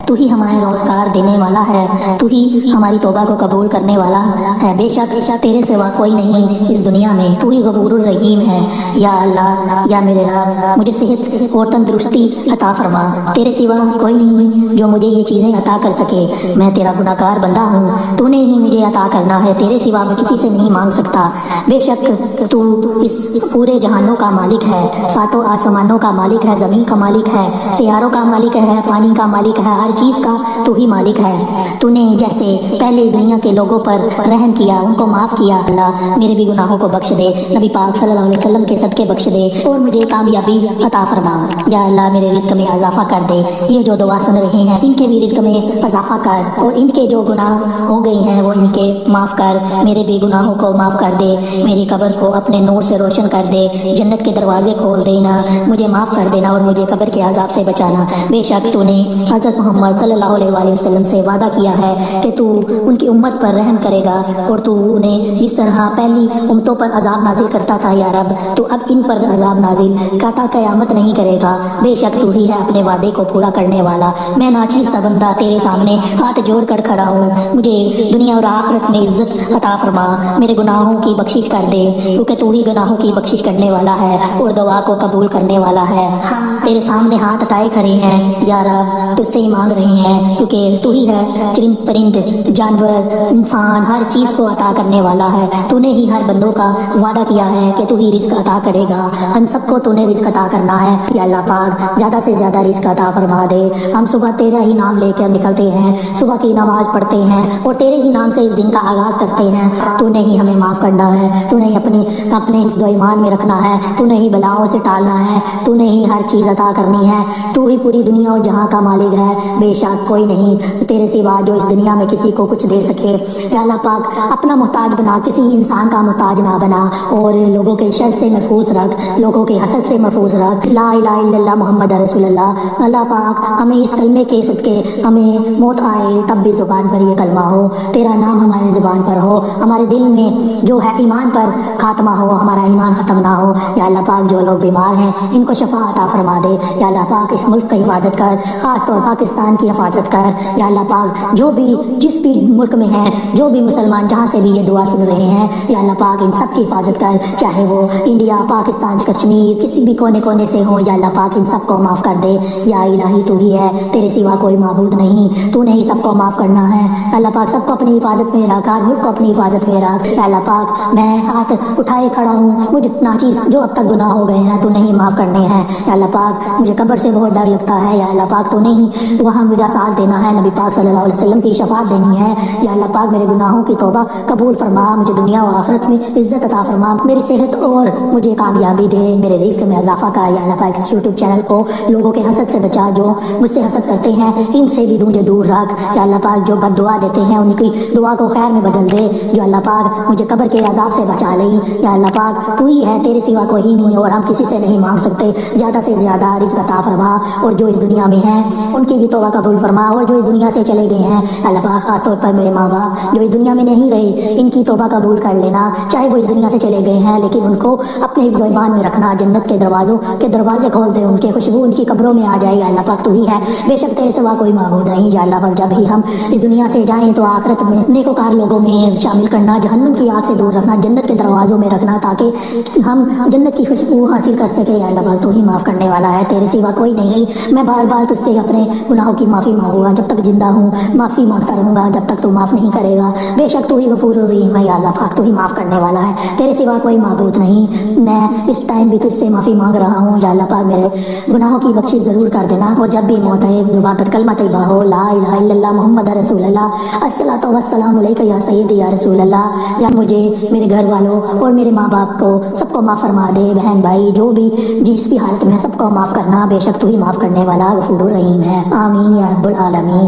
تو ہی ہمارے روزگار دینے والا ہے، تو ہی ہماری توبہ کو قبول کرنے والا ہے۔ بے شک تیرے سوا کوئی نہیں اس دنیا میں، تو ہی غفور الرحیم ہے۔ یا اللہ، یا میرے رب، مجھے صحت اور تندرستی عطا فرما۔ تیرے سوا کوئی نہیں جو مجھے یہ چیزیں عطا کر سکے۔ میں تیرا گناہ گار بندہ ہوں، تو نے ہی مجھے عطا کرنا ہے، تیرے سوا میں کسی سے نہیں مانگ سکتا۔ بے شک تو اس پورے جہانوں کا مالک ہے، ساتوں آسمانوں کا مالک ہے، زمین کا مالک ہے، سیاروں کا مالک ہے، پانی کا مالک ہے، ہر چیز کا تو ہی مالک ہے۔ تو نے جیسے پہلے دنیا کے لوگوں پر رحم کیا، ان کو معاف کیا، اللہ میرے بھی گناہوں کو بخش دے، نبی پاک صلی اللہ علیہ وسلم کے صدقے بخش دے اور مجھے کامیابی عطا فرما۔ یا اللہ میرے رزق میں اضافہ کر دے، یہ جو دعا سن رہے ہیں ان کے بھی رزق میں اضافہ کر، اور ان کے جو گناہ ہو گئے ہیں وہ ان کے معاف کر، میرے بھی گناہوں کو معاف کر دے، میری قبر کو اپنے نور سے روشن کر دے، جنت کے دروازے کھول دینا، مجھے معاف کر دینا اور مجھے قبر کے عذاب سے بچانا۔ بے شک تو نے حضرت محمد صلی اللہ علیہ وآلہ وسلم سے وعدہ کیا ہے کہ تو ان کی امت پر رحم کرے گا، اور تو انہیں جس طرح پہلی امتوں پر عذاب نازل کرتا تھا یا رب، تو اب ان پر عذاب نازل کرتا قیامت نہیں کرے گا۔ بے شک تو ہی ہے اپنے وعدے کو پورا کرنے والا۔ میں ناچیز سا بندہ تیرے سامنے ہاتھ جوڑ کر کھڑا ہوں، مجھے دنیا اور آخرت میں عزت عطا فرما، میرے گناہوں کی بخشش کر دے، کیونکہ تو ہی گناہوں کی بخشش کرنے والا ہے اور دعا کو قبول کرنے والا ہے۔ ہم تیرے سامنے ہاتھ اٹھائے کھڑے ہیں یا رب، تجھ سے ہی مانگ رہے ہیں، کیونکہ تو ہی ہے چرند پرند جانور انسان ہر چیز کو عطا کرنے والا ہے۔ تو نے ہی ہر بندوں کا وعدہ کیا ہے کہ تو ہی رزق عطا کرے گا، ہم سب کو تو نے رزق عطا کرنا ہے۔ یا اللہ پاک زیادہ سے زیادہ رزق عطا فرما دے۔ ہم صبح تیرا ہی نام لے کر نکلتے ہیں، صبح کی نماز پڑھتے ہیں اور تیرے ہی نام سے اس دن کا آغاز کرتے ہیں۔ تو نے ہی ہمیں معاف کرنا ہے، تو نے ہی اپنے حفظ و ایمان میں رکھنا ہے، تو نے ہی بلاؤں سے ٹالنا ہے، تو نے ہی ہر چیز عطا کرنی ہے، تو ہی پوری دنیا اور جہاں کا مالک ہے۔ بے شک کوئی نہیں تیرے سوا جو اس دنیا میں کسی کو کچھ دے سکے۔ یا اللہ پاک اپنا محتاج بنا، کسی انسان کا محتاج نہ بنا، اور لوگوں کے شر سے محفوظ رکھ، لوگوں کے حسد سے محفوظ رکھ۔ لا الہ الا اللہ محمد رسول اللہ۔ اللہ پاک ہمیں اس کلمے کے صدقے ہمیں موت آئے تب بھی زبان پر یہ کلمہ ہو، تیرا نام ہماری زبان پر ہو، ہمارے دل میں جو ہے ایمان پر خاتمہ ہو، ہمارا ایمان ختم نہ ہو۔ یا اللہ پاک جو لوگ بیمار ہیں ان کو شفا عطا فرما دے۔ یا اللہ پاک اس ملک کی حفاظت کر، خاص طور پاکستان کی حفاظت کر۔ یا اللہ پاک جو بھی جس بھی ملک میں ہیں، جو بھی مسلمان جہاں سے بھی یہ دعا سن رہے ہیں، یا اللہ پاک ان سب کی حفاظت کر، چاہے وہ انڈیا، پاکستان، کشمیر، کسی بھی کونے کونے سے ہوں۔ یا اللہ پاک ان سب کو معاف کر دے۔ یا الہی تو ہی ہے، تیرے سوا کوئی معبود نہیں، تو نے ہی سب کو معاف کرنا ہے۔ اللہ پاک سب کو اپنی حفاظت میں رکھ، ملک کو اپنی حفاظت میں رکھ۔ یا اللہ پاک میں ہاتھ اٹھائے کھڑا ہوں، مجھ ناچیز جو اب تک گناہ ہو گئے ہیں تو نہیں معاف کرنے ہیں۔ یا اللہ پاک مجھے قبر سے بہت ڈر لگتا ہے، یا اللہ پاک تو نہیں وہاں میرا ساتھ دینا ہے، نبی پاک صلی اللہ علیہ وسلم کی شفاعت دینی ہے۔ یا اللہ پاک میرے گناہوں کی توبہ قبول فرما، مجھے دنیا و آخرت میں عزت عطا فرما، میری صحت اور مجھے کامیابی دے، میرے رزق میں اضافہ کر۔ یا اللہ پاک اس یوٹیوب چینل کو لوگوں کے حسد سے بچا، جو مجھ سے حسد کرتے ہیں ان سے بھی مجھے دور رکھ۔ یا اللہ پاک جو بد دعا دیتے ہیں ان کی دعا کو خیر میں بدل دے، جو اللہ پاک مجھے قبر کے عذاب سے بچا لے۔ یا اللہ پاک تو ہی ہے، تیرے سوا کوئی نہیں، اور ہم کسی سے نہیں مانگ سکتے۔ زیادہ سے زیادہ رزق عطا فرما، اور جو اس دنیا میں ہیں ان کی بھی توبہ قبول فرما، اور جو اس دنیا سے چلے گئے ہیں اللہ پاک خاص طور پر میرے ماں باپ جو اس دنیا میں نہیں رہے ان کی توبہ قبول کر لینا، چاہے وہ اس دنیا سے چلے گئے ہیں لیکن ان کو اپنے حفظ و ایمان میں رکھنا، جنت کے دروازوں کے دروازے کھول دے، ان کے خوشبو ان کی قبروں میں آ جائے۔ یا اللہ پاک تو ہی ہے، بے شک تیرے سوا کوئی معبود نہیں۔ یا اللہ پاک جب ہی ہم اس دنیا سے جائیں تو آخرت میں نیکوکار لوگوں میں شامل کرنا، جہنم کی آگ سے دور رکھنا، جنت کے دروازوں میں رکھنا، تاکہ ہم جنت کی خوشبو حاصل کر سکے۔ یا اللہ پاک تو ہی معاف کرنے والا ہے، تیرے سوا کوئی نہیں۔ میں بار بار تجھ سے اپنے گناہوں کی معافی مانگوں گا، جب تک زندہ ہوں معافی مانگتا رہوں گا، جب تک تو معاف نہیں کرے گا۔ بے شک تو ہی غفور الرحیم ہے، یا اللہ پاک تو ہی معاف کرنے والا ہے، تیرے سوا کوئی معبود نہیں۔ میں اس ٹائم بھی تجھ سے معافی مانگ رہا ہوں، یا اللہ پاک میرے گناہوں کی بخشش ضرور کر دینا، اور جب بھی موت آئے زبان پر کلمہ طیبہ ہو، لا الہ الا اللہ محمد رسول اللہ، الصلاۃ والسلام علیک یا سیدی یا رسول اللہ۔ یا مجھے، میرے گھر والوں اور میرے ماں باپ کو سب کو معاف فرما دے، بہن بھائی جو بھی جس بھی حالت میں، سب کو معاف کرنا، بے شک تو ہی معاف کرنے والا غفور الرحیم ہے۔ آمین یا رب العالمین۔